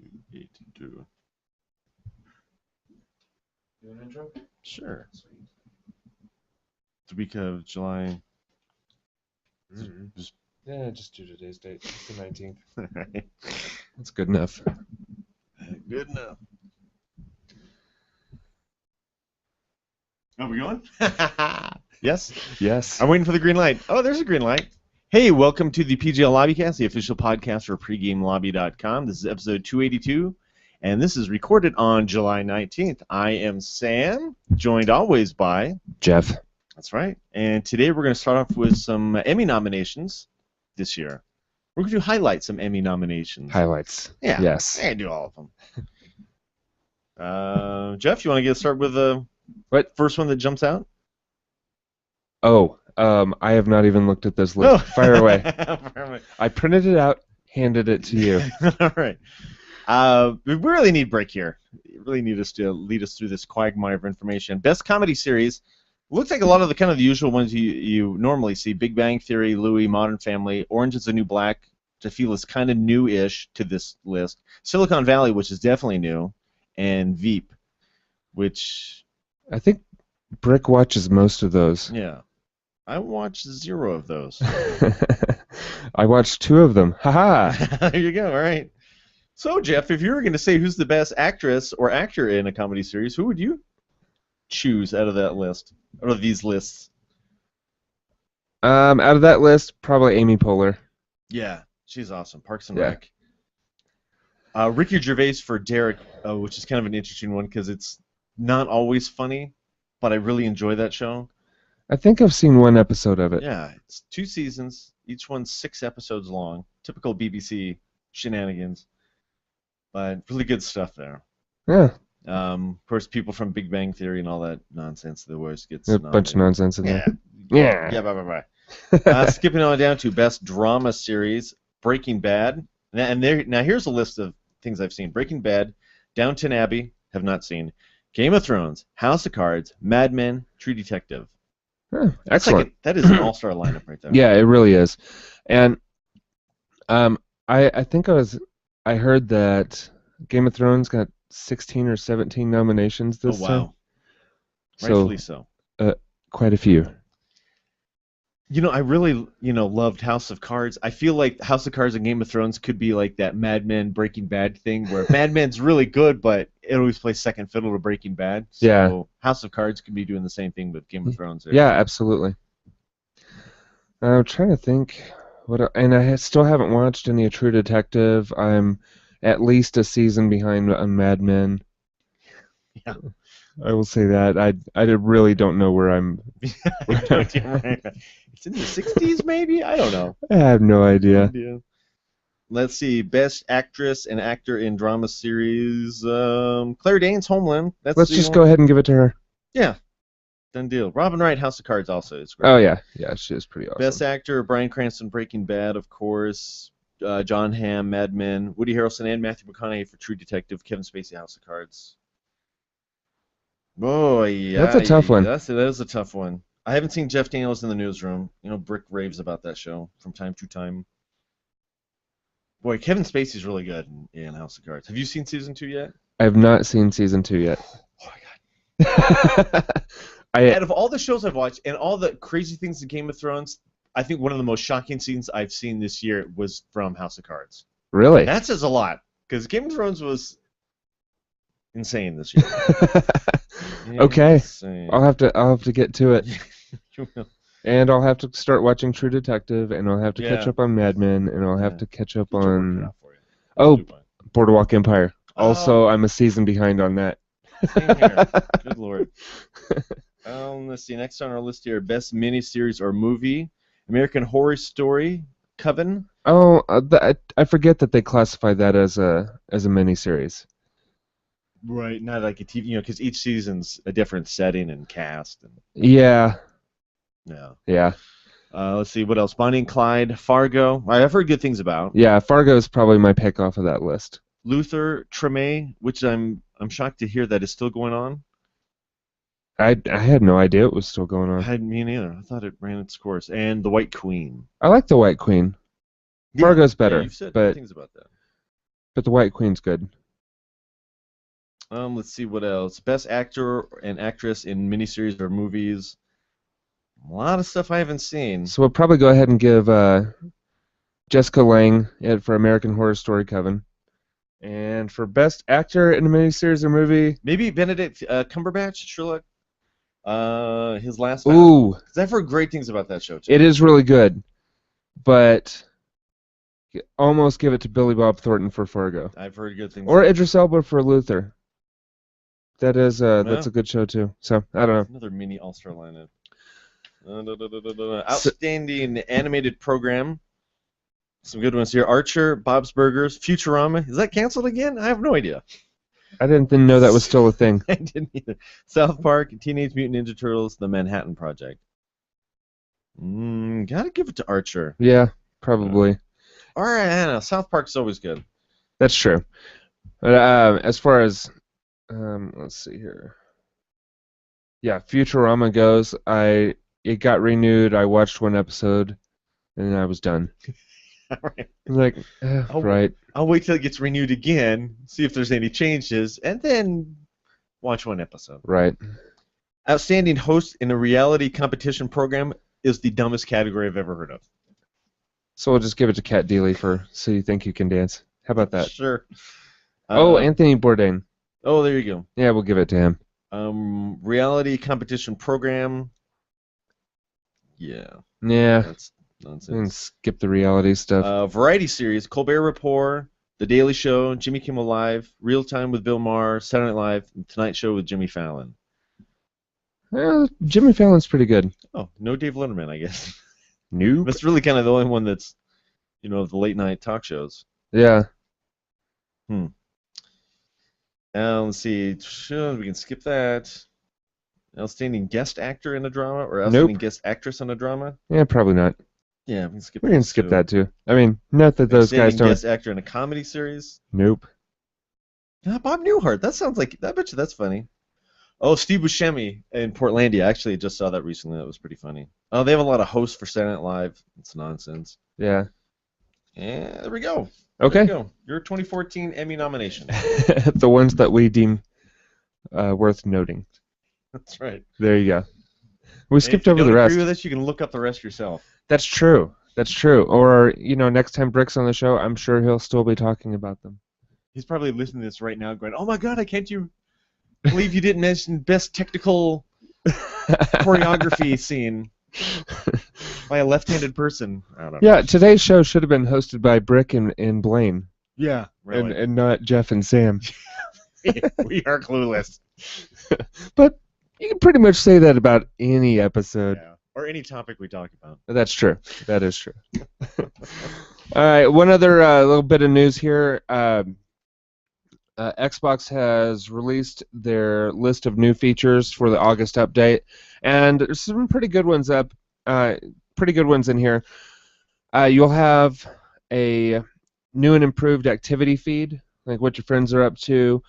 282. Do an intro? Sure. The week of July. Yeah, just do today's date. It's the 19th. Alright. That's good enough. Good enough. Are we going? Yes? Yes. I'm waiting for the green light. Oh, there's a green light. Hey, welcome to the PGL Lobbycast, the official podcast for PreGameLobby.com. This is episode 282, and this is recorded on July 19th. I am Sam, joined always by Geoff. That's right. And today we're going to start off with some Emmy nominations this year. We're going to highlight some Emmy nominations. Highlights. Yeah. Yes. I do all of them. Geoff, you want to get started with the first one that jumps out? Oh, I have not even looked at this list. Fire away. Fire away. I printed it out, handed it to you. All right. We really need a break here. You really need us to lead us through this quagmire of information. Best comedy series. Looks like a lot of the usual ones you normally see. Big Bang Theory, Louie, Modern Family, Orange is the New Black, which I feel is kind of new-ish to this list. Silicon Valley, which is definitely new, and Veep, which... I think Brick watches most of those. Yeah. I watched 0 of those. I watched 2 of them. Haha! There you go, all right. So, Geoff, if you were going to say who's the best actress or actor in a comedy series, who would you choose out of that list? Out of these lists? Out of that list, probably Amy Poehler. Yeah, she's awesome. Parks and Rec. Ricky Gervais for Derek, which is kind of an interesting one because it's not always funny, but I really enjoy that show. I think I've seen 1 episode of it. Yeah, it's 2 seasons. Each one's 6 episodes long. Typical BBC shenanigans. But really good stuff there. Yeah. Of course, people from Big Bang Theory and all that nonsense, the worst gets A bunch of nonsense in there. Yeah. Yeah, bye. Skipping on down to Best Drama Series, Breaking Bad. Now here's a list of things I've seen. Breaking Bad, Downton Abbey, have not seen. Game of Thrones, House of Cards, Mad Men, True Detective. Excellent. That is an all-star lineup right there. Yeah, it really is. And I think I heard that Game of Thrones got 16 or 17 nominations this time. Rightfully so. Quite a few. I really, loved House of Cards. I feel like House of Cards and Game of Thrones could be like that Mad Men Breaking Bad thing where Mad Men's really good, but it always plays second fiddle to Breaking Bad. So yeah. House of Cards could be doing the same thing with Game of Thrones. Yeah, absolutely. I'm trying to think. And I still haven't watched any of True Detective. I'm at least a season behind on Mad Men. Yeah. I will say that. I really don't know where I'm... It's in the 60s, maybe? I don't know. I have no idea. Let's see. Best Actress and Actor in Drama Series. Claire Danes, Homeland. Let's just go ahead and give it to her. Yeah. Done deal. Robin Wright, House of Cards also is great. Oh, yeah. Yeah, she is pretty awesome. Best Actor, Bryan Cranston, Breaking Bad, of course. John Hamm, Mad Men. Woody Harrelson and Matthew McConaughey for True Detective. Kevin Spacey, House of Cards. Boy, that's a tough one. That is a tough one. I haven't seen Jeff Daniels in the Newsroom. Brick raves about that show from time to time. Boy, Kevin Spacey's really good in House of Cards. Have you seen season 2 yet? I have not seen season 2 yet. Oh my god. Out of all the shows I've watched and all the crazy things in Game of Thrones, I think one of the most shocking scenes I've seen this year was from House of Cards. Really? That says a lot because Game of Thrones was insane this year. Okay. Insane. I'll have to get to it. And I'll have to start watching True Detective, and I'll have to catch up on Mad Men, and I'll have to catch up on Boardwalk Empire. Also, I'm a season behind on that. Same here. Good lord. Let's see. Next on our list here, best miniseries or movie: American Horror Story, Coven. Oh, I forget that they classify that as a miniseries. Right, not like a TV, because each season's a different setting and cast. Yeah. Yeah. Let's see, what else? Bonnie and Clyde, Fargo. I've heard good things about. Yeah, Fargo is probably my pick off of that list. Luther, Treme, which I'm shocked to hear that is still going on. I had no idea it was still going on. Me neither. I thought it ran its course. And The White Queen. I like The White Queen. Fargo's better. Yeah, you've said but things about that. But the White Queen's good. Let's see what else. Best actor and actress in miniseries or movies. A lot of stuff I haven't seen. So we'll probably go ahead and give Jessica Lange it for American Horror Story Coven. And for best actor in a miniseries or movie, maybe Benedict Cumberbatch, Sherlock. His last. Ooh, because I've heard great things about that show too. It is really good, but almost give it to Billy Bob Thornton for Fargo. I've heard good things. Or Idris Elba for Luther. That is that's a good show too. So I don't know. Another mini all-star lineup. Outstanding animated program. Some good ones here. Archer, Bob's Burgers, Futurama. Is that canceled again? I have no idea. I didn't know that was still a thing. I didn't either. South Park, Teenage Mutant Ninja Turtles, The Manhattan Project. Gotta give it to Archer. Yeah, probably. All right, I don't know. South Park's always good. That's true. But as far as let's see here. Yeah, Futurama goes. It got renewed. I watched one episode, and then I was done. Right. Like, right. I'll wait till it gets renewed again, see if there's any changes, and then watch one episode. Right. Outstanding host in a reality competition program is the dumbest category I've ever heard of. So we'll just give it to Kat Deely for So You Think You Can Dance. How about that? Sure. Anthony Bourdain. Oh, there you go. Yeah, we'll give it to him. Reality competition program. Yeah. Yeah. That's nonsense. And skip the reality stuff. Variety series: Colbert Report, The Daily Show, Jimmy Kimmel Live, Real Time with Bill Maher, Saturday Night Live, and Tonight Show with Jimmy Fallon. Jimmy Fallon's pretty good. Oh, no Dave Letterman, I guess. Nope. That's really kind of the only one that's, of the late night talk shows. Yeah. Let's see. Sure, we can skip that. Outstanding guest actor in a drama, or outstanding guest actress in a drama? Yeah, probably not. Yeah, we can skip. We can skip that too. I mean, not that those guys don't. Guest actor in a comedy series? Nope. Bob Newhart. That sounds like. I bet you that's funny. Oh, Steve Buscemi in Portlandia. Actually, I just saw that recently. That was pretty funny. Oh, they have a lot of hosts for Saturday Night Live. It's nonsense. Yeah. Yeah, there we go. Okay. There you go. Your 2014 Emmy nomination. The ones that we deem worth noting. That's right. There you go. We skipped over the rest. If you don't agree with us, you can look up the rest yourself. That's true. That's true. Or, next time Brick's on the show, I'm sure he'll still be talking about them. He's probably listening to this right now going, oh my God, I can't believe you didn't mention best technical choreography scene by a left-handed person. I don't know. Yeah, today's show should have been hosted by Brick and Blaine. Yeah, really. And not Geoff and Sam. We are clueless. But you can pretty much say that about any episode. Yeah. Or any topic we talk about. That's true. That is true. All right, one other little bit of news here. Xbox has released their list of new features for the August update, and there's some pretty good ones in here. You'll have a new and improved activity feed, like what your friends are up to,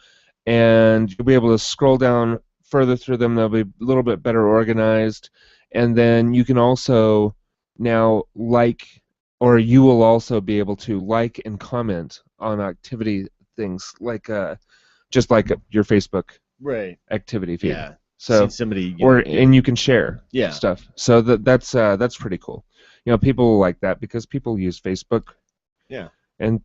and you'll be able to scroll down further through them. They'll be a little bit better organized, and then you can also now you will also be able to like and comment on activity things, like just like your Facebook activity feed. Yeah. So somebody, and you can share stuff. So that's pretty cool. People like that because people use Facebook. Yeah. And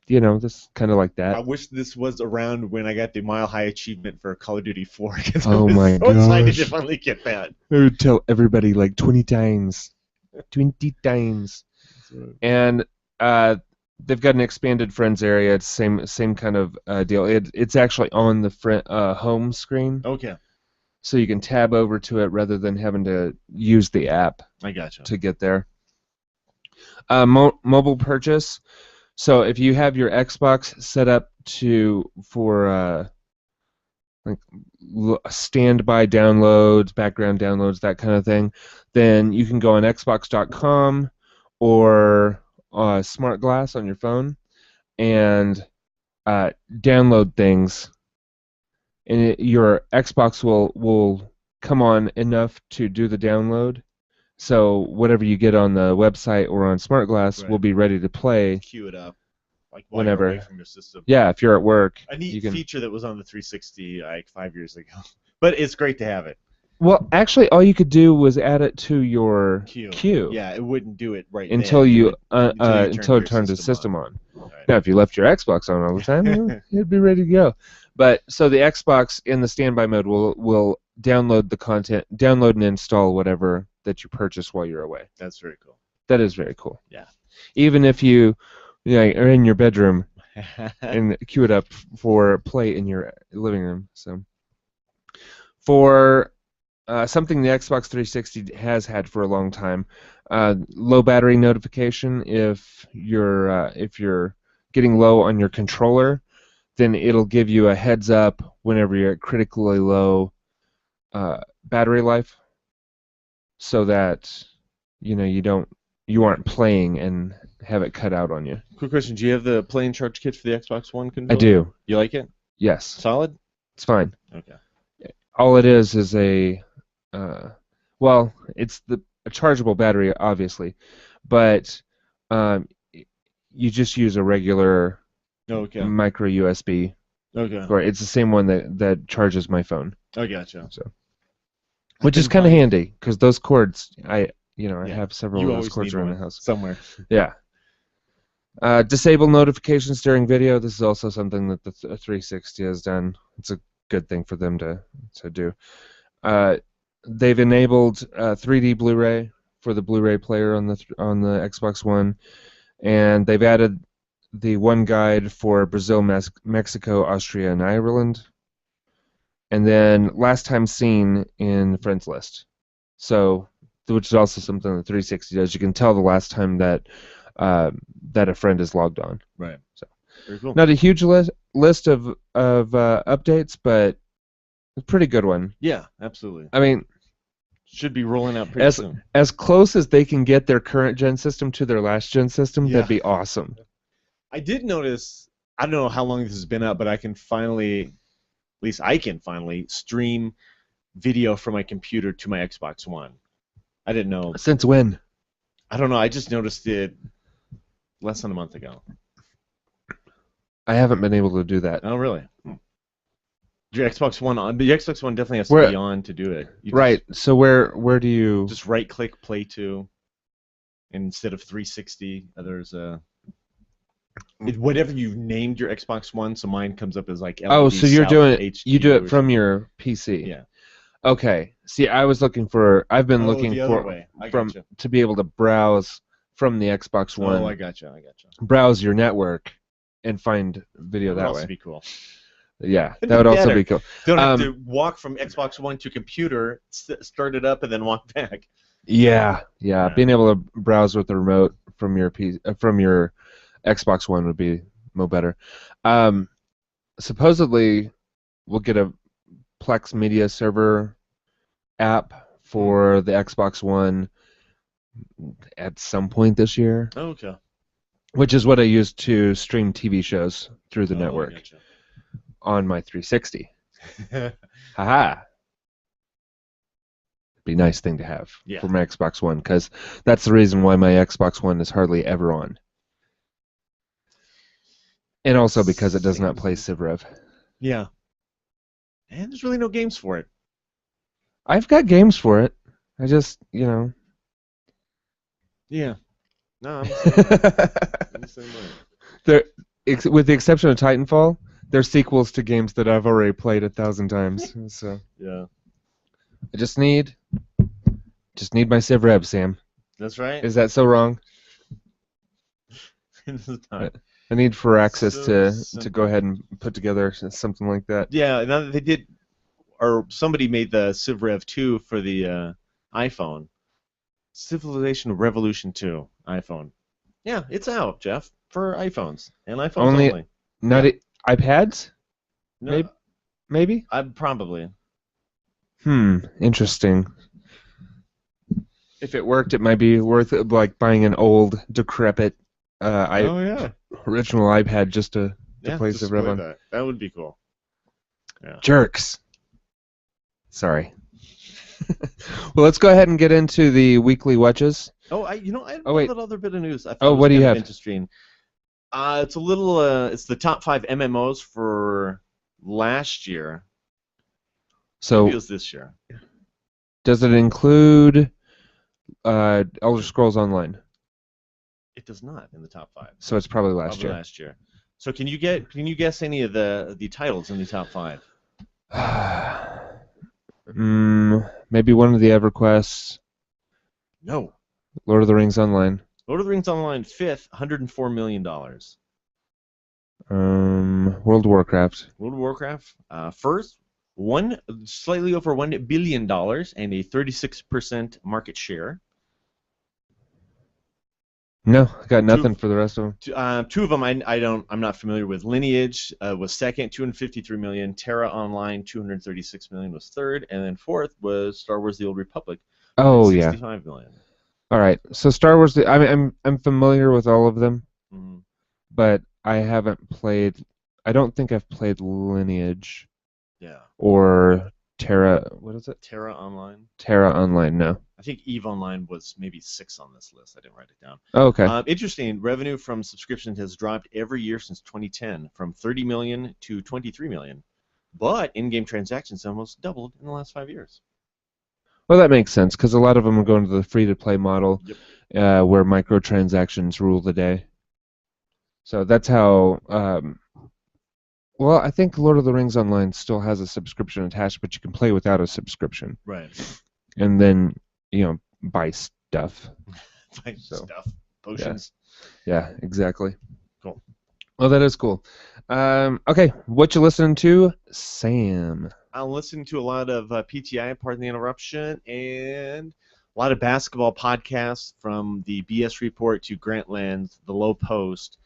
this kind of like that. I wish this was around when I got the Mile High achievement for Call of Duty 4. Oh my gosh! So excited to gosh. finally get that. I would tell everybody like 20 times. 20 times. Right. And they've got an expanded friends area. It's same kind of deal. It's actually on the home screen. Okay. So you can tab over to it rather than having to use the app. I gotcha. To get there. Mobile purchase. So if you have your Xbox set up for standby downloads, background downloads, that kind of thing, then you can go on Xbox.com or Smart Glass on your phone and download things, and your Xbox will come on enough to do the download. So whatever you get on the website or on Smart Glass will be ready to play. Queue it up. like while you're away from your system. Yeah, if you're at work. A neat feature that was on the 360 like 5 years ago. But it's great to have it. Well, actually, all you could do was add it to your queue. Yeah, it wouldn't do it right until then. Until it turned the system on. Right. Now, if you left your Xbox on all the time, it'd be ready to go. But so the Xbox in the standby mode will download the content, download and install whatever that you purchase while you're away. That's very cool. That is very cool. Yeah. Even if you are in your bedroom and queue it up for play in your living room. So for something the Xbox 360 has had for a long time, low battery notification. If you're getting low on your controller, then it'll give you a heads up whenever you're at critically low battery life, so that you aren't playing and have it cut out on you. Quick question: do you have the play and charge kit for the Xbox One controller? I do. You like it? Yes. Solid? It's fine. Okay. All it is a it's a chargeable battery, obviously, but you just use a regular micro USB. Okay. Or it's the same one that charges my phone. I gotcha. So, which is kind of handy because those cords, I have several of those cords around the house somewhere. Yeah. Disable notifications during video. This is also something that the 360 has done. It's a good thing for them to do. They've enabled 3D Blu-ray for the Blu-ray player on the Xbox One, and they've added the one guide for Brazil, Mexico, Austria, and Ireland, and then last time seen in friends list. So, which is also something the 360 does. You can tell the last time that a friend is logged on. Right. So, very cool. Not a huge list of updates, but a pretty good one. Yeah, absolutely. I mean, should be rolling out pretty soon. As close as they can get their current gen system to their last gen system, that'd be awesome. I did notice, I don't know how long this has been out, but I can finally stream video from my computer to my Xbox One. I didn't know. Since when? I don't know. I just noticed it less than a month ago. I haven't been able to do that. Oh, really? Your Xbox One on, but your Xbox One definitely has to be on to do it. Right. So where do you just right-click play to, and instead of 360, there's a whatever you've named your Xbox One. So mine comes up as like LED so you're South doing HQ you do it from your PC. Yeah. Okay. See, I've been looking to be able to browse from the Xbox One. Oh, I gotcha. Browse your network and find video that way. That would also be cool. Yeah, that would also be cool. Don't have to walk from Xbox One to computer, start it up, and then walk back. Yeah. Being able to browse with the remote from your Xbox One would be better. Supposedly, we'll get a Plex Media Server app for the Xbox One at some point this year. Oh, okay. Which is what I use to stream TV shows through the network. Gotcha. On my 360. Haha. Be a nice thing to have for my Xbox One, because that's the reason why my Xbox One is hardly ever on. And also because it does not play CivRev. Yeah. And there's really no games for it. I've got games for it. I just, Yeah. No, I'm the same way. With the exception of Titanfall, they're sequels to games that I've already played 1,000 times. So yeah, I just need my CivRev, Sam. That's right. Is that so wrong? I need Firaxis to go ahead and put together something like that. Yeah, now that they did, or somebody made the CivRev 2 for the iPhone. Civilization Revolution 2 iPhone. Yeah, it's out, Jeff, for iPhones and iPhones only. Not iPads? No, maybe? Probably. Interesting. If it worked, it might be worth it, like buying an old, decrepit original iPad just to play CivRev on. That would be cool. Yeah. Jerks. Sorry. Well, let's go ahead and get into the weekly watches. I have a little bit of news. I thought what do you have? Interesting. It's a little. It's the top 5 MMOs for last year. So maybe it was this year. does it include Elder Scrolls Online? It does not in the top 5. So it's probably last year. Last year. So can you guess any of the titles in the top 5? Maybe one of the EverQuests. No. Lord of the Rings Online. Lord of the Rings Online 5th, $104 million. World of Warcraft. World of Warcraft first, slightly over $1 billion and a 36% market share. No, I got nothing for the rest of them. 2 of them I'm not familiar with. Lineage was second, 253 million. Terra Online, 236 million was third, and then fourth was Star Wars: The Old Republic. Oh, 65 million. All right, so Star Wars. I'm familiar with all of them, but I haven't played. I don't think I've played Lineage. Yeah. Or Terra. What is it? Terra Online. Terra Online. No. I think EVE Online was maybe 6 on this list. I didn't write it down. Oh, okay. Interesting. Revenue from subscriptions has dropped every year since 2010, from 30 million to 23 million. But in-game transactions almost doubled in the last 5 years. Well, that makes sense because a lot of them are going to the free-to-play model, where microtransactions rule the day. So that's how. Well, I think Lord of the Rings Online still has a subscription attached, but you can play without a subscription. Right. And then buy stuff. Stuff. Potions. Yeah, exactly. Cool. Well, that is cool. Okay, what you listening to, Sam? I'm listening to a lot of PTI, pardon the interruption, and a lot of basketball podcasts from the BS Report to Grantland, the Low Post,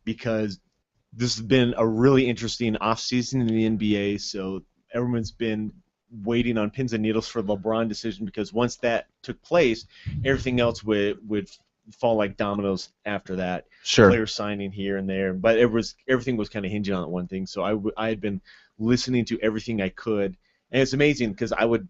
because this has been a really interesting offseason in the NBA, so everyone's been waiting on pins and needles for the LeBron decision, because once that took place, everything else would fall like dominoes after that. Sure. Players signing here and there, but everything was kind of hinging on that one thing. So I had been listening to everything I could, and it's amazing because a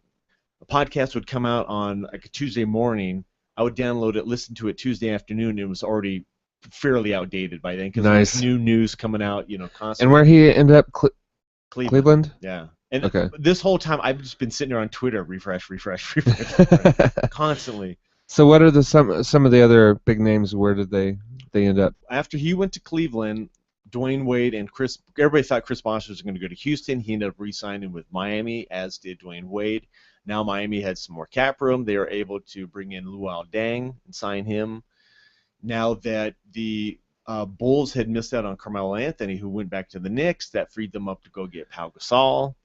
podcast would come out on like a Tuesday morning. I would download it, listen to it Tuesday afternoon, and it was already fairly outdated by then because there's new news coming out, constantly. And where he ended up, Cleveland? Yeah. And okay. This whole time I've just been sitting there on Twitter, refresh, constantly. So what are some of the other big names? Where did they end up? After he went to Cleveland, Dwayne Wade and everybody thought Chris Bosh was going to go to Houston. He ended up re-signing with Miami, as did Dwayne Wade. Now Miami had some more cap room. They were able to bring in Luol Deng and sign him. Now that the Bulls had missed out on Carmelo Anthony, who went back to the Knicks, that freed them up to go get Pau Gasol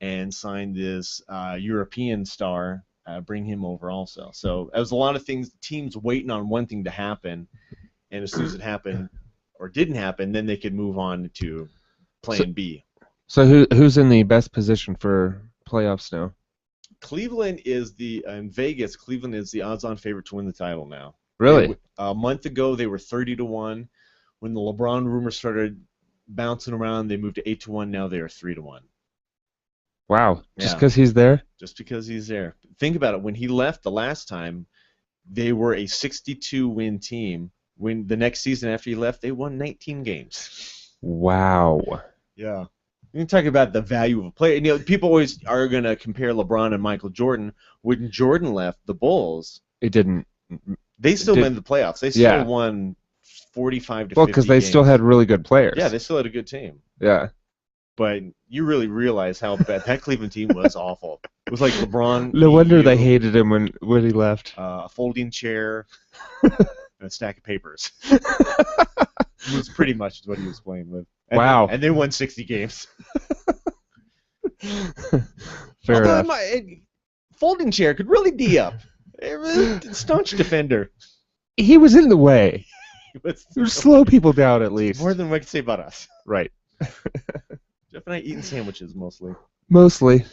and sign this European star, bring him over also. So it was a lot of things, teams waiting on one thing to happen, and as soon as it happened or didn't happen, then they could move on to plan B. So who's in the best position for playoffs now? Cleveland is in Vegas, Cleveland is the odds-on favorite to win the title now. Really? A month ago, they were 30-1. When the LeBron rumors started bouncing around, they moved to 8-1. Now they are 3-1. Wow! Just because he's there? Just because he's there. Think about it. When he left the last time, they were a 62-win team. When the next season after he left, they won 19 games. Wow. Yeah. You can talk about the value of a player. People always are going to compare LeBron and Michael Jordan. When Jordan left the Bulls, it didn't. They still won the playoffs. They still won 45 to 50 Well, because they still had really good players. Yeah, they still had a good team. Yeah. But you really realize how bad that Cleveland team was. Awful. It was like LeBron. No wonder they hated him when he left. A folding chair and a stack of papers. It was pretty much what he was playing with. Wow. And they won 60 games. Fair enough. Folding chair could really D up. Staunch defender. He was in the way. Slow people down at least. More than we could say about us. Right. Jeff and I eating sandwiches mostly. Mostly.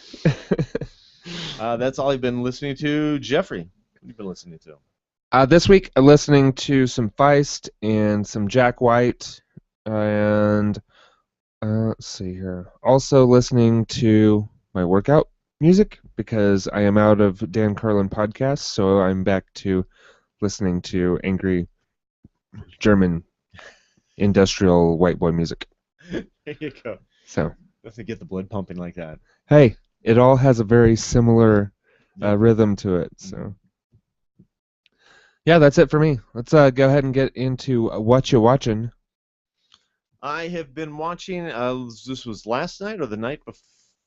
That's all I've been listening to. Jeffrey, what have you been listening to? This week I'm listening to some Feist and some Jack White, and let's see here. Also listening to my workout music because I am out of Dan Carlin podcasts, so I'm back to listening to angry German industrial white boy music. There you go. So Doesn't get the blood pumping like that. hey, it all has a very similar rhythm to it. So yeah, that's it for me. Let's go ahead and get into what you watching. I have been watching. This was last night or the night before.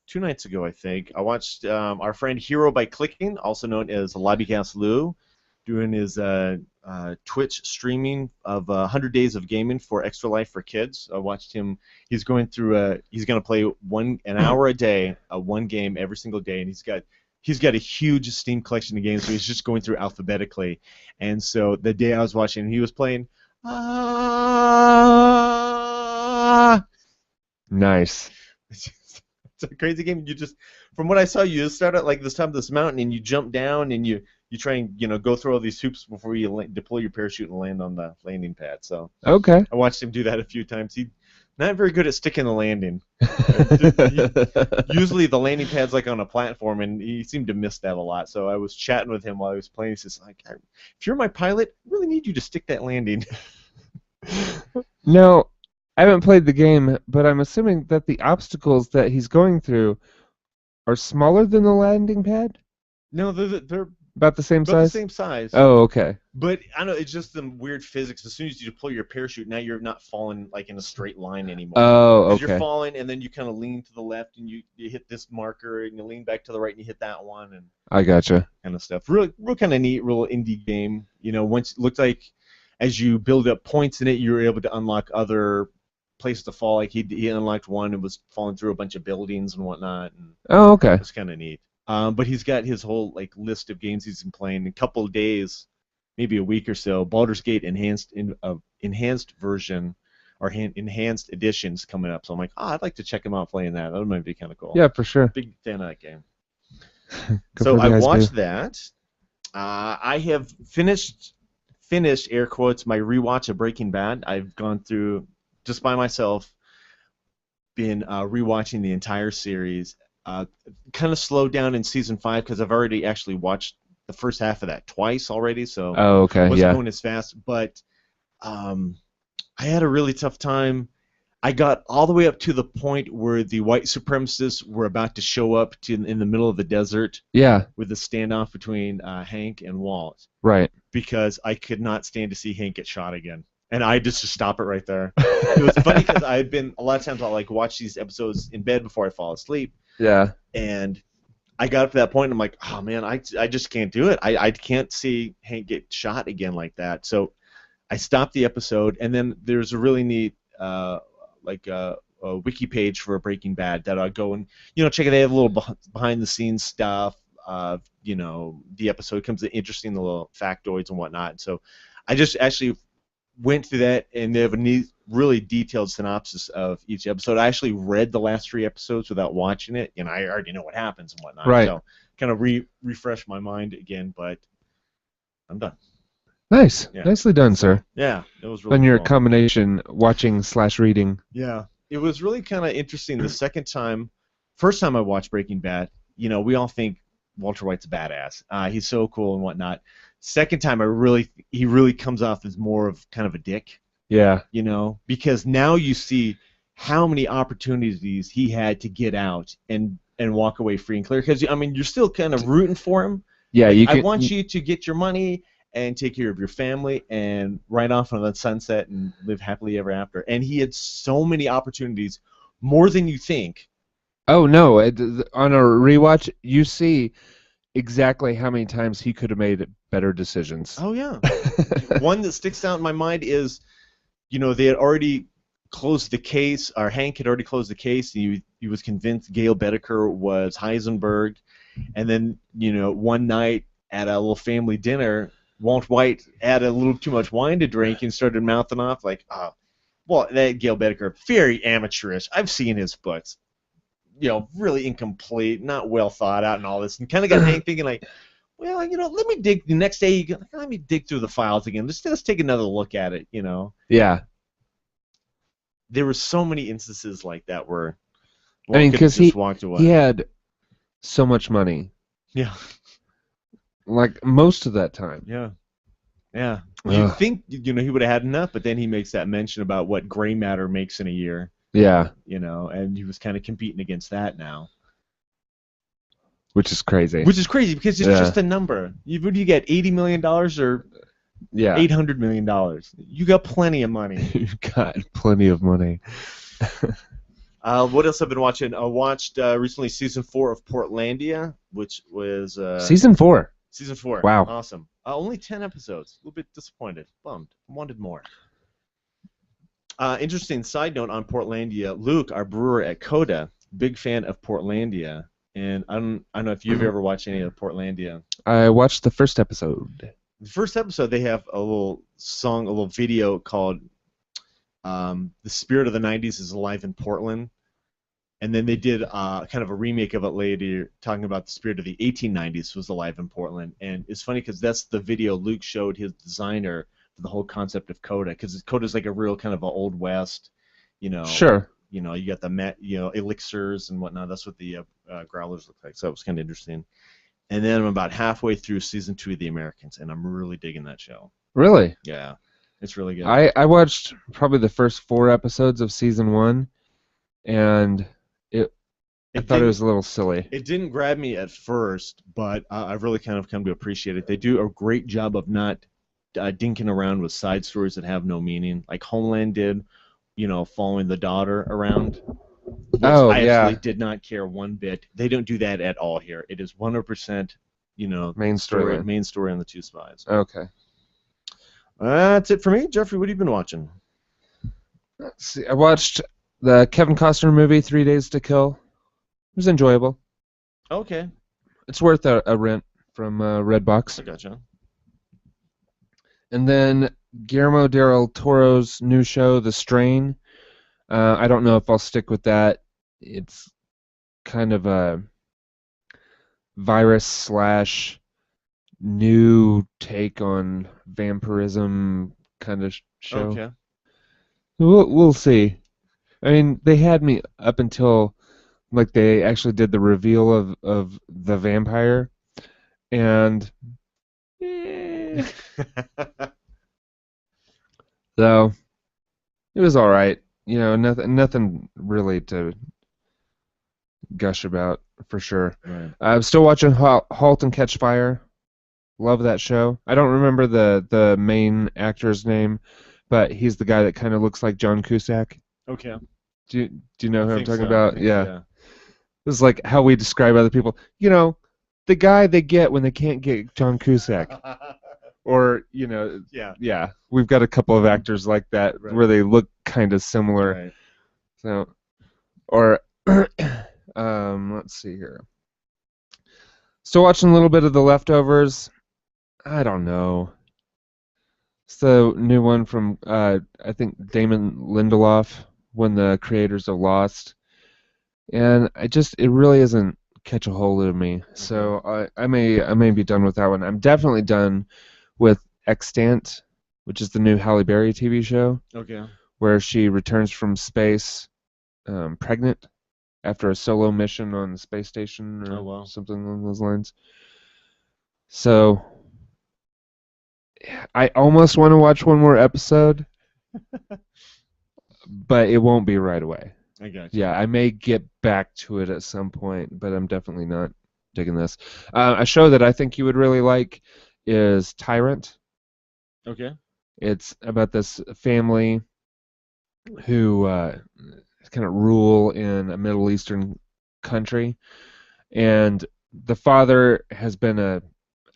2 nights ago, I think. I watched our friend Hero by Clicking, also known as Lobbycast Lou, doing his Twitch streaming of 100 Days of Gaming for Extra Life for Kids. I watched him. He's going through. He's going to play an hour a day, one game every single day, and he's got a huge Steam collection of games. So he's just going through alphabetically. And so the day I was watching, he was playing. Nice. It's a crazy game. You just, from what I saw, you just start at like this top of this mountain and you jump down and you try and go through all these hoops before you deploy your parachute and land on the landing pad. So okay, I watched him do that a few times. He's not very good at sticking the landing. Usually the landing pad's like on a platform, and he seemed to miss that a lot. So I was chatting with him while I was playing. He says, like, if you're my pilot, I really need you to stick that landing. No. I haven't played the game, but I'm assuming that the obstacles that he's going through are smaller than the landing pad? No, they're about the same size? The same size. Oh, okay. But I don't know, it's just some weird physics. As soon as you deploy your parachute, now you're not falling like in a straight line anymore. Oh, okay. Because you're falling, and then you kind of lean to the left, and you hit this marker, and you lean back to the right, and you hit that one, and I gotcha. Kind of stuff. Real kind of neat, real indie game. Once it looked like as you build up points in it, you were able to unlock other place to fall. Like he unlocked one and was falling through a bunch of buildings and whatnot. And oh, okay. It's kind of neat. But he's got his whole list of games he's been playing in a couple of days, maybe a week or so. Baldur's Gate enhanced version or enhanced editions coming up. So I'm like, I'd like to check him out playing that. That might be kind of cool. Yeah, for sure. Big fan of that game. So I watched that. I have finished air quotes my rewatch of Breaking Bad. I've gone through just by myself, been rewatching the entire series. Kind of slowed down in season 5 because I've already actually watched the first half of that twice already, so okay, wasn't going as fast. But I had a really tough time. I got all the way up to the point where the white supremacists were about to show up in the middle of the desert. Yeah. With the standoff between Hank and Walt. Right. Because I could not stand to see Hank get shot again. And I just stop it right there. It was funny because a lot of times I'll watch these episodes in bed before I fall asleep. Yeah. And I got up to that point and I'm like, oh man, I just can't do it. I can't see Hank get shot again like that. So I stopped the episode, and then there's a really neat a wiki page for Breaking Bad that I'll go and check it. They have a little behind the scenes stuff. The episode comes in interesting little factoids and whatnot. And so I just actually went through that, and they have a neat, really detailed synopsis of each episode. I actually read the last 3 episodes without watching it, and I already know what happens and whatnot. Right. So kind of refresh my mind again, but I'm done. Nice. Yeah. Nicely done, sir. Yeah, it was really And your cool. combination watching/reading. Yeah, it was really kind of interesting. The first time I watched Breaking Bad, we all think Walter White's a badass. He's so cool and whatnot. Second time, he really comes off as more of kind of a dick. Yeah. Because now you see how many opportunities he had to get out and walk away free and clear. Because you're still kind of rooting for him. Yeah, I want you to get your money and take care of your family and ride off on the sunset and live happily ever after. And he had so many opportunities, more than you think. Oh no! On a rewatch, you see exactly how many times he could have made better decisions. Oh yeah. One that sticks out in my mind is, they had already closed the case, or Hank had already closed the case, and he was convinced Gail Bedecker was Heisenberg. And then, one night at a little family dinner, Walt White had a little too much wine to drink and started mouthing off like, that Gail Bedecker, very amateurish. I've seen his books. Really incomplete, not well thought out and all this, and kind of got Hank thinking like, well, let me dig the next day. Let me dig through the files again. Let's take another look at it. Yeah. There were so many instances like that where because he walked away. He had so much money. Yeah. Like most of that time. Yeah. Yeah. You'd think he would have had enough, but then he makes that mention about what gray matter makes in a year. Yeah. And he was kind of competing against that now. Which is crazy. Which is crazy because it's just a number. Would you get $80 million or $800 million? You got plenty of money. You got plenty of money. What else I've been watching? I watched recently season 4 of Portlandia, which was season 4. Season 4. Wow. Awesome. Only 10 episodes. A little bit disappointed. Bummed. Wanted more. Interesting side note on Portlandia. Luke, our brewer at Coda, big fan of Portlandia. And I don't know if you've ever watched any of Portlandia. I watched the first episode. The first episode, they have a little song, a little video called The Spirit of the 90s is Alive in Portland. And then they did kind of a remake of it later, talking about the spirit of the 1890s was alive in Portland. And it's funny because that's the video Luke showed his designer for the whole concept of Coda, because Coda's like a real kind of a Old West, Sure. You got the elixirs and whatnot. That's what the growlers look like. So it was kind of interesting. And then I'm about halfway through season 2 of The Americans, and I'm really digging that show. Really? Yeah, it's really good. I watched probably the first 4 episodes of season 1, and I thought it was a little silly. It didn't grab me at first, but I've really kind of come to appreciate it. They do a great job of not dinking around with side stories that have no meaning, like Homeland did, following the daughter around. I actually did not care one bit. They don't do that at all here. It is 100%, main story. Main story on the 2 spies. Okay. That's it for me. Jeffrey, what have you been watching? Let's see. I watched the Kevin Costner movie, 3 Days to Kill. It was enjoyable. Okay. It's worth a rent from Redbox. I gotcha. And then Guillermo del Toro's new show, The Strain. I don't know if I'll stick with that. It's kind of a virus / new take on vampirism kind of show. Okay. We'll see. I mean, they had me up until they actually did the reveal of the vampire, and so it was all right. Nothing really to gush about for sure. Right. I'm still watching *Halt and Catch Fire*. Love that show. I don't remember the main actor's name, but he's the guy that kind of looks like John Cusack. Okay. Do you know who I'm talking so. about? Yeah. This is like how we describe other people. The guy they get when they can't get John Cusack. Or, yeah. We've got a couple of actors like that where they look kind of similar. Right. So, or, let's see here. Still watching a little bit of The Leftovers. I don't know. It's the new one from, I think, Damon Lindelof, one of the creators of Lost. And it really isn't catch a hold of me. So I may be done with that one. I'm definitely done with Extant, which is the new Halle Berry TV show. Okay. Where she returns from space pregnant after a solo mission on the space station or something along those lines. So I almost want to watch one more episode, but it won't be right away. I got you. Yeah, I may get back to it at some point, but I'm definitely not digging this. A show that I think you would really like is Tyrant. Okay. It's about this family who kind of rule in a Middle Eastern country, and the father has been a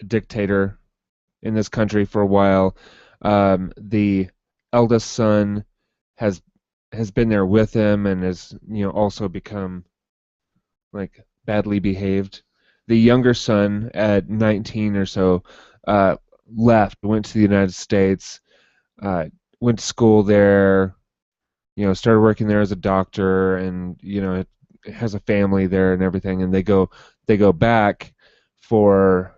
dictator in this country for a while. The eldest son has been there with him and has also become badly behaved. The younger son at 19 or so left, went to the United States, went to school there, started working there as a doctor, and has a family there and everything, and they go back for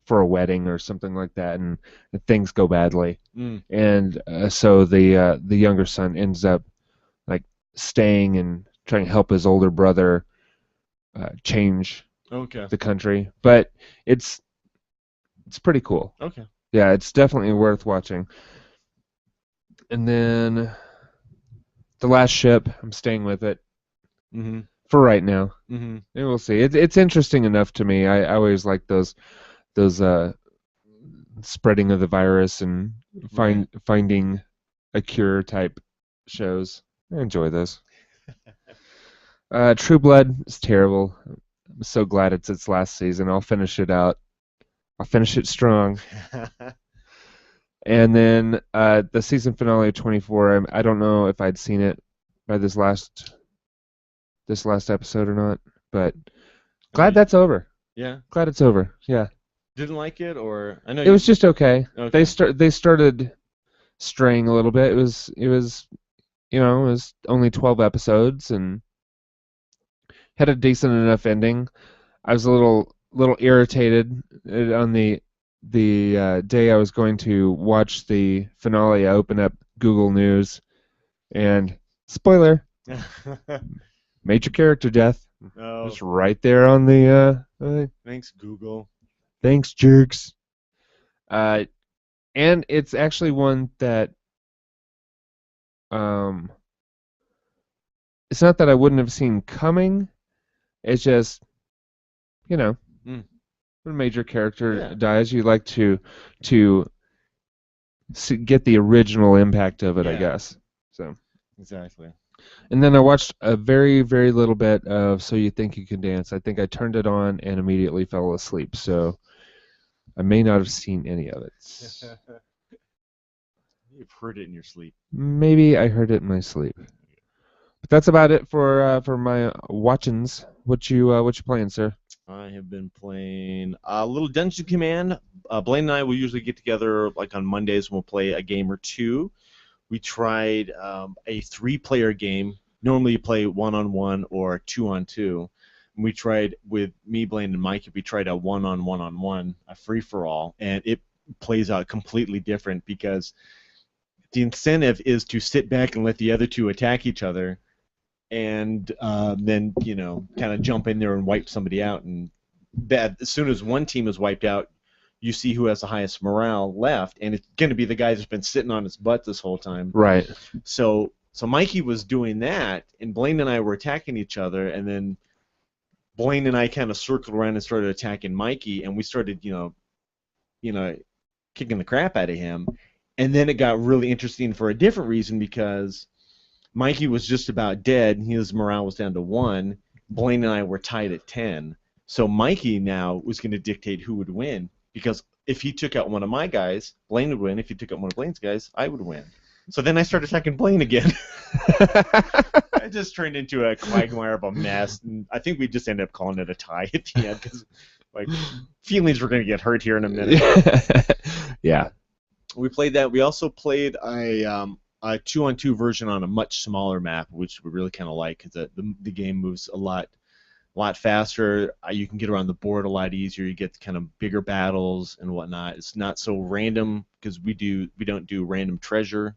for a wedding or something like that, and things go badly. And so the younger son ends up staying and trying to help his older brother change the country. But it's pretty cool. Okay. Yeah, it's definitely worth watching. And then The Last Ship, I'm staying with it for right now. And we'll see. It's interesting enough to me. I always like those spreading of the virus and finding a cure type shows. I enjoy those. True Blood is terrible. I'm so glad it's its last season. I'll finish it out. I'll finish it strong. And then the season finale of 24. I don't know if I'd seen it by this last episode or not, but glad that's over. Yeah. Glad it's over. Yeah. Didn't like it, or I know it was just okay. Okay. They started straying a little bit. It was only 12 episodes and had a decent enough ending. I was a little irritated on the day I was going to watch the finale. I opened up Google News, and spoiler, major character death. Oh. It's right there on the. Thanks, Google. Thanks, jerks. And it's actually one that. It's not that I wouldn't have seen coming. It's just, when a major character dies, you like to get the original impact of it, I guess. So exactly. And then I watched a very, very little bit of So You Think You Can Dance. I think I turned it on and immediately fell asleep. So I may not have seen any of it. You've heard it in your sleep. Maybe I heard it in my sleep. But that's about it for my watchings. What you playing, sir? I have been playing a little Dungeon Command. Blaine and I will usually get together like on Mondays and we'll play a game or two. We tried a 3-player game. Normally you play 1-on-1 or 2-on-2. And we tried with me, Blaine, and Mike. We tried a 1-on-1, a free-for-all, and it plays out completely different because the incentive is to sit back and let the other two attack each other, and then kind of jump in there and wipe somebody out. And as soon as one team is wiped out, you see who has the highest morale left, and it's going to be the guy that's been sitting on his butt this whole time. Right. So Mikey was doing that, and Blaine and I were attacking each other, and then Blaine and I kind of circled around and started attacking Mikey, and we started, kicking the crap out of him. And then it got really interesting for a different reason because Mikey was just about dead, and his morale was down to 1. Blaine and I were tied at 10. So Mikey now was going to dictate who would win. Because if he took out one of my guys, Blaine would win. If he took out one of Blaine's guys, I would win. So then I started attacking Blaine again. I just turned into a quagmire of a mess, and I think we just ended up calling it a tie at the end because feelings were going to get hurt here in a minute. Yeah. We played that. We also played a 2-on-2 version on a much smaller map, which we really kind of like because the game moves a lot faster. You can get around the board a lot easier. You get kind of bigger battles and whatnot. It's not so random because we don't do random treasure.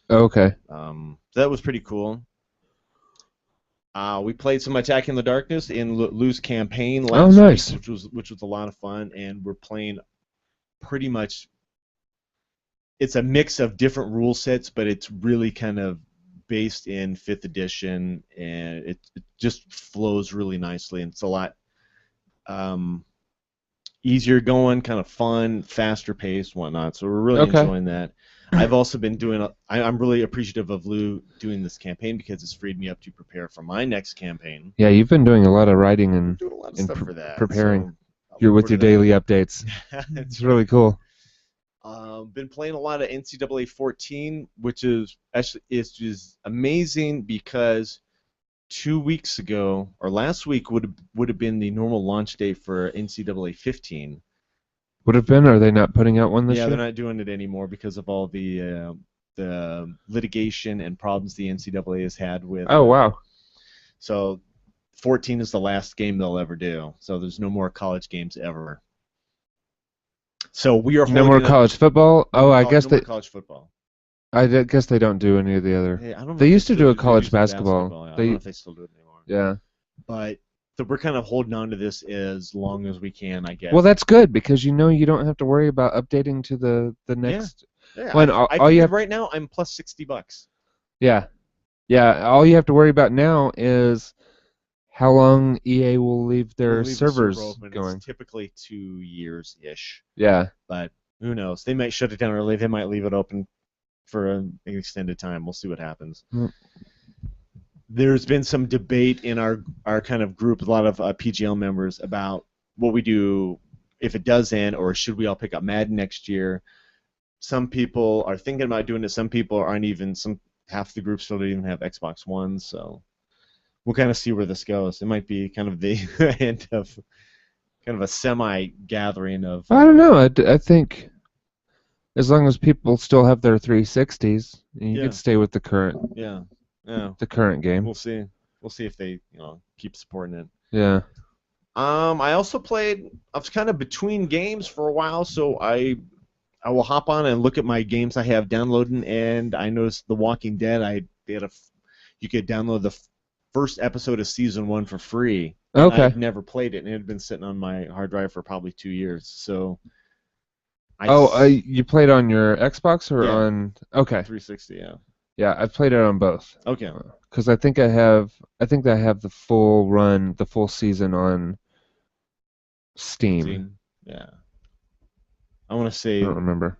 Okay. So that was pretty cool. We played some Attack in the Darkness in Lou's campaign last week, which was a lot of fun, and we're playing pretty much. It's a mix of different rule sets, but it's really kind of based in 5th edition, and it just flows really nicely, and it's a lot easier going, kind of fun, faster paced, whatnot. So we're really enjoying that. I've also been doing. I'm really appreciative of Lou doing this campaign because it's freed me up to prepare for my next campaign. Yeah, you've been doing a lot of writing and doing a lot of stuff for that. Preparing. So you're with your daily updates. It's really cool. Been playing a lot of NCAA 14, which is actually is amazing because 2 weeks ago or last week would have been the normal launch date for NCAA 15. Would have been? Are they not putting out one this year? Yeah, they're not doing it anymore because of all the litigation and problems the NCAA has had with. Oh wow! So 14 is the last game they'll ever do. So there's no more college games ever. So we are no more college football. Oh, I guess no more college football. I guess they don't do any of the other. Yeah, I don't know they used to do a college basketball. I don't know if they still do it anymore. Yeah. But So we're kind of holding on to this as long as we can, I guess. Well, that's good because you don't have to worry about updating to the next. Yeah. When I all you have right now I'm plus $60. Yeah, yeah. All you have to worry about now is how long EA will leave their servers the server open. going. It's typically 2 years ish. Yeah. But who knows? They might shut it down early. They might leave it open for an extended time. We'll see what happens. There's been some debate in our kind of group, a lot of PGL members, about what we do if it does end, or should we all pick up Madden next year. Some people are thinking about doing it. Some people aren't even. Half the group still don't even have Xbox One, so we'll kind of see where this goes. It might be kind of the end of kind of a semi-gathering of. I don't know. I think as long as people still have their 360s, you could stay with the current. Yeah. The current game. We'll see. We'll see if they keep supporting it. Yeah. I also played. I was kind of between games for a while, so I will hop on and look at my games I have downloading, and I noticed The Walking Dead. You could download the first episode of season 1 for free. Okay. I've never played it, and it had been sitting on my hard drive for probably 2 years. So. You played on your Xbox or on? Okay. 360, yeah. Yeah, I've played it on both. Okay. Because I think I have the full run, the full season on Steam. Yeah. I want to say. I don't remember.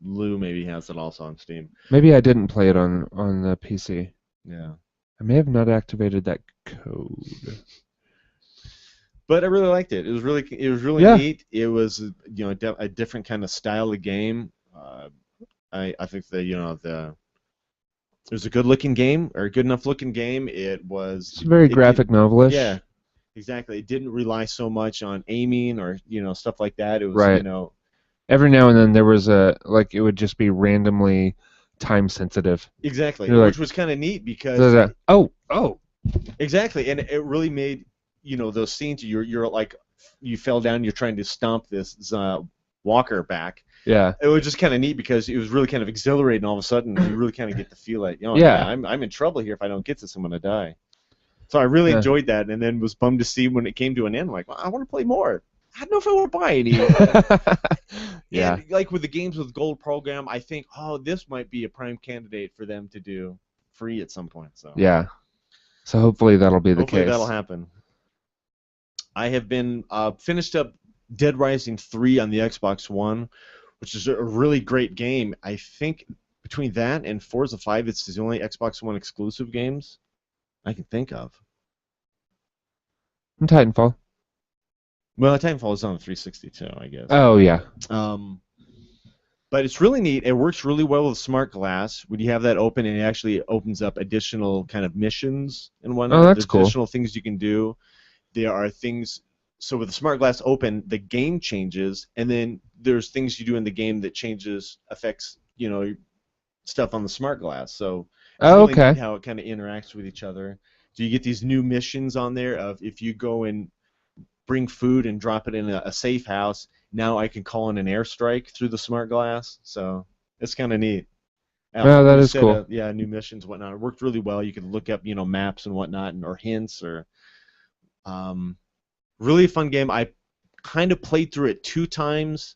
Lou maybe has it also on Steam. Maybe I didn't play it on the PC. Yeah. I may have not activated that code. But I really liked it. It was really neat. It was a different kind of style of game. I think it was a good-looking game, or a good enough-looking game. It's very graphic novelish. Yeah, exactly. It didn't rely so much on aiming or stuff like that. It was right. Every now and then there was it would just be randomly time sensitive. Exactly, which was kind of neat because exactly, and it really made those scenes you're like you fell down, you're trying to stomp this walker back. Yeah. It was just kind of neat because it was really kind of exhilarating. All of a sudden, you really kind of get to feel like, I'm in trouble here. If I don't get this, I'm gonna die. So I really enjoyed that, and then was bummed to see when it came to an end. I'm like, well, I want to play more. I don't know if I want to buy any. Yeah. And like with the games with Gold program, I think, this might be a prime candidate for them to do free at some point. So. Yeah. So hopefully that'll be the case. Hopefully that'll happen. I have been finished up Dead Rising 3 on the Xbox One, which is a really great game. I think between that and Forza 5, it's the only Xbox One exclusive games I can think of. And Titanfall. Well, Titanfall is on the 360 too, I guess. Oh, yeah. But it's really neat. It works really well with Smart Glass. When you have that open, and it actually opens up additional kind of missions and whatnot. Oh, that's cool. Additional things you can do. There are things. So with the Smart Glass open, the game changes, and then there's things you do in the game that affects stuff on the Smart Glass. So it's really neat how it kind of interacts with each other. So you get these new missions on there of if you go and bring food and drop it in a safe house, now I can call in an airstrike through the Smart Glass. So it's kind of neat. That is cool. New missions, whatnot. It worked really well. You could look up, maps and whatnot, or hints, or really fun game. I kind of played through it 2 times.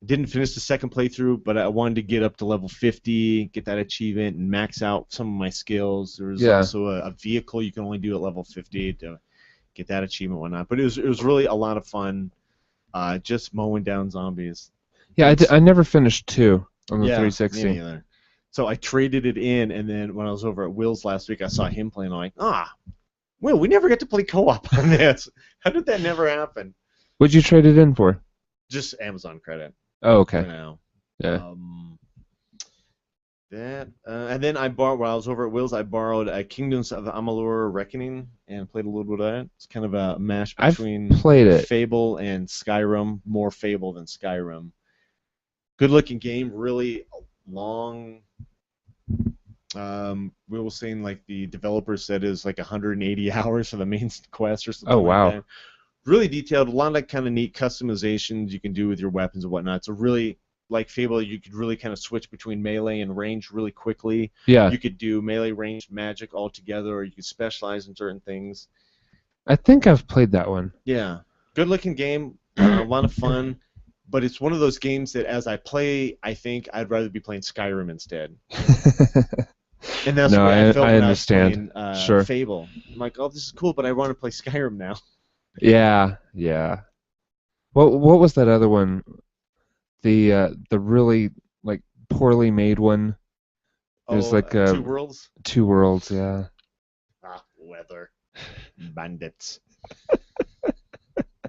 Didn't finish the second playthrough, but I wanted to get up to level 50, get that achievement, and max out some of my skills. There was also a vehicle you can only do at level 50 to get that achievement, whatnot. But it was really a lot of fun, just mowing down zombies. Yeah, I never finished 2 on the 360. Me neither. So I traded it in, and then when I was over at Will's last week, I saw him playing. I'm like, Will, we never get to play co-op on this. How did that never happen? What'd you trade it in for? Just Amazon credit. Oh, okay. For now. Yeah. And then while I was over at Will's, I borrowed Kingdoms of Amalur Reckoning and played a little bit of that. It's kind of a mash between Fable and Skyrim. More Fable than Skyrim. Good-looking game, really long. Will was saying the developer said is 180 hours for the main quest or something. Oh, wow. Like that. Really detailed, a lot of kind of neat customizations you can do with your weapons and whatnot. So really, like Fable, you could really kind of switch between melee and range really quickly. Yeah. You could do melee, range, magic all together, or you could specialize in certain things. I think I've played that one. Yeah, good-looking game, a lot of fun, but it's one of those games that as I play, I think I'd rather be playing Skyrim instead. And that's No, the way I felt I when I was understand. playing Sure. Fable. I'm like, oh, this is cool, but I want to play Skyrim now. Yeah, yeah. What was that other one? The really like poorly made one. There's Oh, like Two Worlds? Two Worlds, yeah. Ah, weather. Bandits. Oh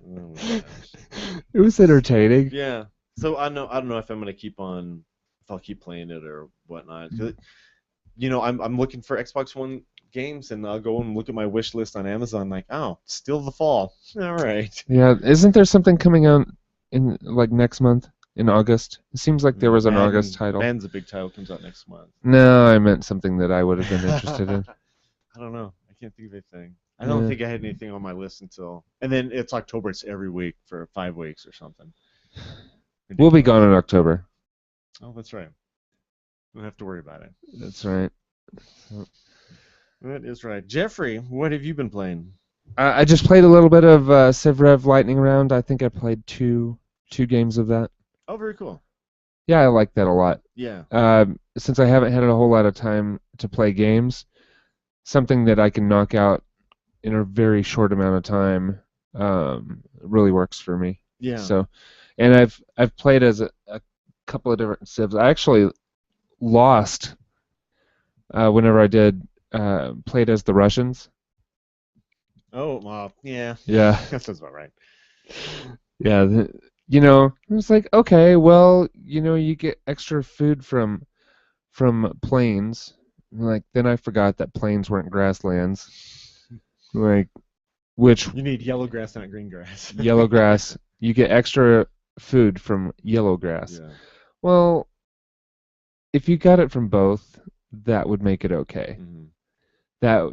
my gosh. It was entertaining. Yeah. So I don't know if I'm gonna if I'll keep playing it or whatnot. 'Cause, I'm looking for Xbox One games, and I'll go and look at my wish list on Amazon. Like, oh, still the fall. All right. Yeah, isn't there something coming out in like next month in August? It seems like there was an August title. Madden's a big title, comes out next month. No, I meant something that I would have been interested in. I don't know. I can't think of anything. I don't think I had anything on my list and then it's October. It's every week for 5 weeks or something. Ridiculous. We'll be gone in October. Oh, that's right. Don't have to worry about it. That's right. That is right. Jeffrey, what have you been playing? I just played a little bit of Civ Rev Lightning Round. I think I played two games of that. Oh, very cool. Yeah, I like that a lot. Yeah. Since I haven't had a whole lot of time to play games, something that I can knock out in a very short amount of time really works for me. Yeah. So, and I've played as a couple of different civs. I actually lost whenever I did played as the Russians. Oh, yeah. Yeah. That sounds about right. Yeah. It was like, okay, well, you get extra food from plains. Like, then I forgot that plains weren't grasslands. Like, which you need yellow grass, not green grass. yellow grass. You get extra food from yellow grass. Yeah. Well, if you got it from both, that would make it okay. Mm-hmm.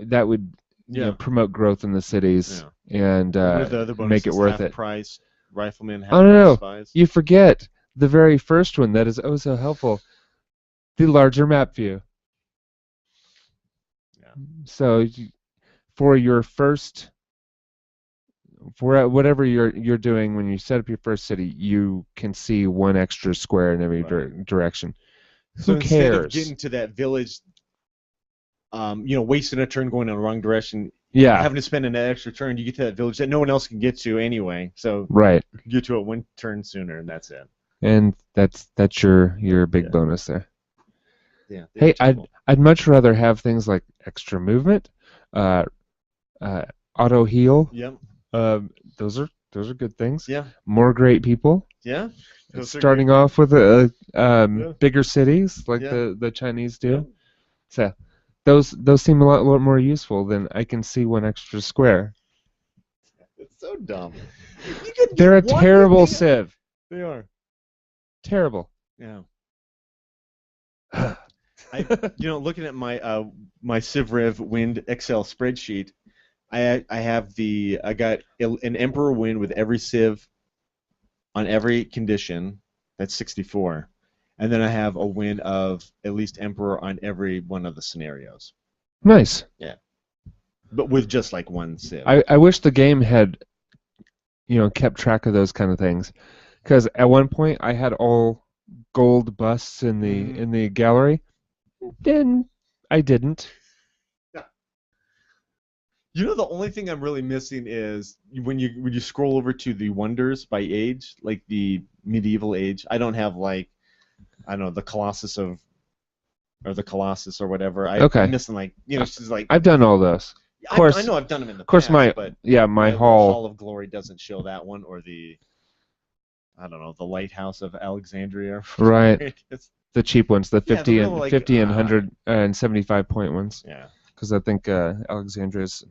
That would promote growth in the cities and make it worth it. Price riflemen. Oh no! Spies. You forget the very first one that is oh so helpful. The larger map view. Yeah. So for your first, for whatever you're doing when you set up your first city, you can see one extra square in every direction. So Who cares? Instead of getting to that village, wasting a turn going in the wrong direction, having to spend an extra turn, you get to that village that no one else can get to anyway. So get to it one turn sooner, and that's it. And that's your big bonus there. Yeah. Hey, I'd much rather have things like extra movement, auto heal. Yep. Those are good things. Yeah. More great people. Yeah. Starting off with bigger cities like the Chinese do. Yeah. So those seem a lot more useful than I can see one extra square. It's so dumb. They're a terrible civ. They are. Terrible. Yeah. Looking at my my CivRev Wind Excel spreadsheet, I got an Emperor win with every civ on every condition. That's 64. And then I have a win of at least Emperor on every one of the scenarios. Nice. Yeah. But with just like one civ. I wish the game had kept track of those kind of things, because at one point I had all gold busts in the gallery. Then I didn't. Yeah. The only thing I'm really missing is when you scroll over to the wonders by age, like the medieval age. I don't have the Colossus or whatever. I'm missing she's like. I've done all those. Of course, I know I've done them in the past. Of course, my Hall of Glory doesn't show that one, or the the Lighthouse of Alexandria. Right. The cheap ones, the 50 and 175 point ones. Yeah. Because I think Alexandria's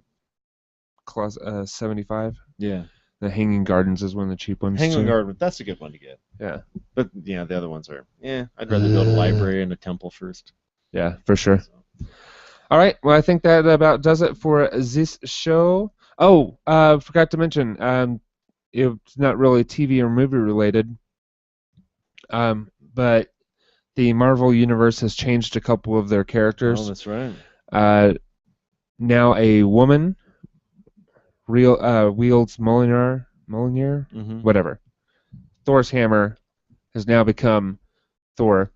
75. Yeah. The Hanging Gardens is one of the cheap ones. Hanging Garden, that's a good one to get. Yeah. But the other ones are. I'd rather build a library and a temple first. Yeah, for sure. So. All right. Well, I think that about does it for this show. Oh, forgot to mention, it's not really TV or movie related, but the Marvel Universe has changed a couple of their characters. Oh, that's right. Now a woman, wields Mjolnir, whatever. Thor's hammer has now become Thor.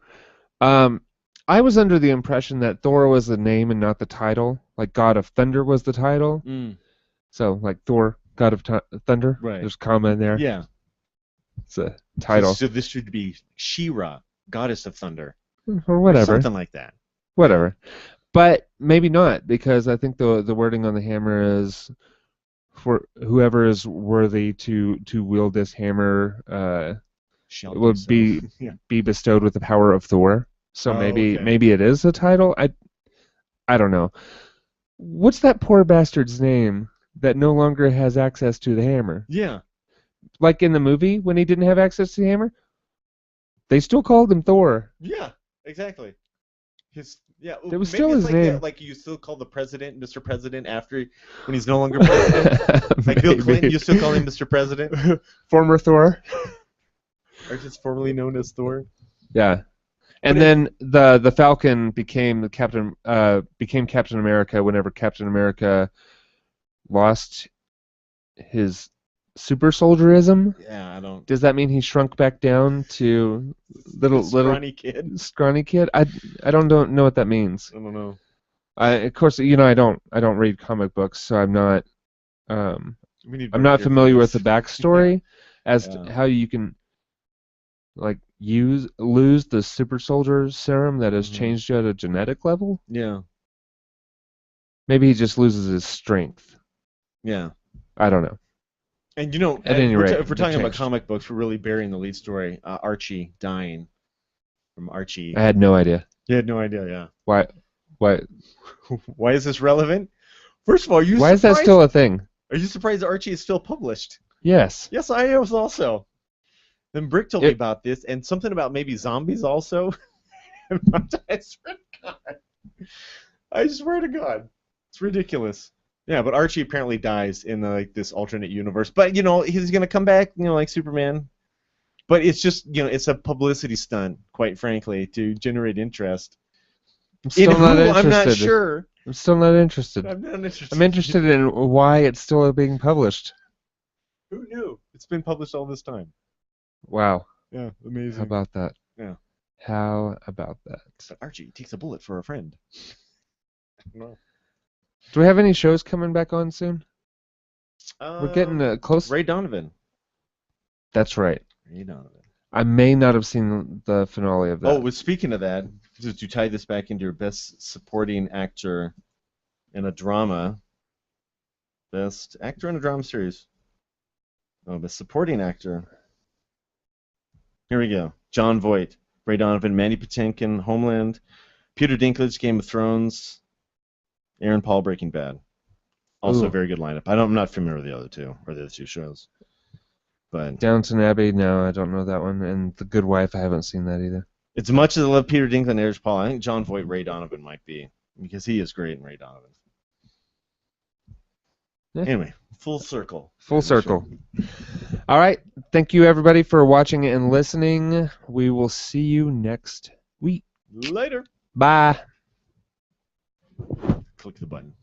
I was under the impression that Thor was the name and not the title. Like God of Thunder was the title. So like Thor, God of Thunder. Right. There's a comma in there. Yeah. It's a title. So this should be She-Ra, Goddess of Thunder. Or whatever. Or something like that. Whatever. But maybe not, because I think the wording on the hammer is for whoever is worthy to wield this hammer would be bestowed with the power of Thor. So maybe it is a title. I don't know. What's that poor bastard's name that no longer has access to the hammer? Yeah. Like in the movie when he didn't have access to the hammer, they still called him Thor. Yeah, exactly. It was still his name. Like you still call the president Mr. President after when he's no longer president. Like Bill Clinton, you still call him Mr. President. Former Thor. Or just formerly known as Thor. Yeah. And then the Falcon became Captain America whenever Captain America lost his super soldierism. Yeah, I don't. Does that mean he shrunk back down to little scrawny kid? I don't know what that means. I don't know. Of course, I don't read comic books, so I'm not familiar with the backstory as to how you can like lose the super soldier serum that has changed you at a genetic level. Yeah. Maybe he just loses his strength. Yeah. I don't know. And at any rate, if we're talking about comic books, we're really burying the lead story. Archie dying from Archie. I had no idea. You had no idea, yeah. Why? Why is this relevant? First of all, why is that still a thing? Are you surprised Archie is still published? Yes. Yes, I was also. Then Brick told me about this, and something about maybe zombies also. I swear to God. It's ridiculous. Yeah, but Archie apparently dies in this alternate universe. But he's gonna come back, like Superman. But it's just it's a publicity stunt, quite frankly, to generate interest. I'm still not interested. I'm not sure. I'm still not interested. I'm not interested. I'm interested in why it's still being published. Who knew? It's been published all this time. Wow. Yeah, amazing. How about that? Yeah. How about that? But Archie takes a bullet for a friend. No. Do we have any shows coming back on soon? We're getting close. Ray Donovan. That's right. Ray Donovan. I may not have seen the finale of that. Oh, well, speaking of that, to tie this back into your best supporting actor in a drama, best actor in a drama series. Oh, best supporting actor. Here we go. Jon Voight, Ray Donovan, Mandy Patinkin, Homeland, Peter Dinklage, Game of Thrones, Aaron Paul, Breaking Bad. Also a very good lineup. I'm not familiar with the other two shows. But Downton Abbey, no, I don't know that one. And The Good Wife, I haven't seen that either. As much as I love Peter Dinklage and Aaron Paul, I think Jon Voight, Ray Donovan might be, because he is great in Ray Donovan. Yeah. Anyway, full circle. Full circle. All right. Thank you, everybody, for watching and listening. We will see you next week. Later. Bye. Click the button.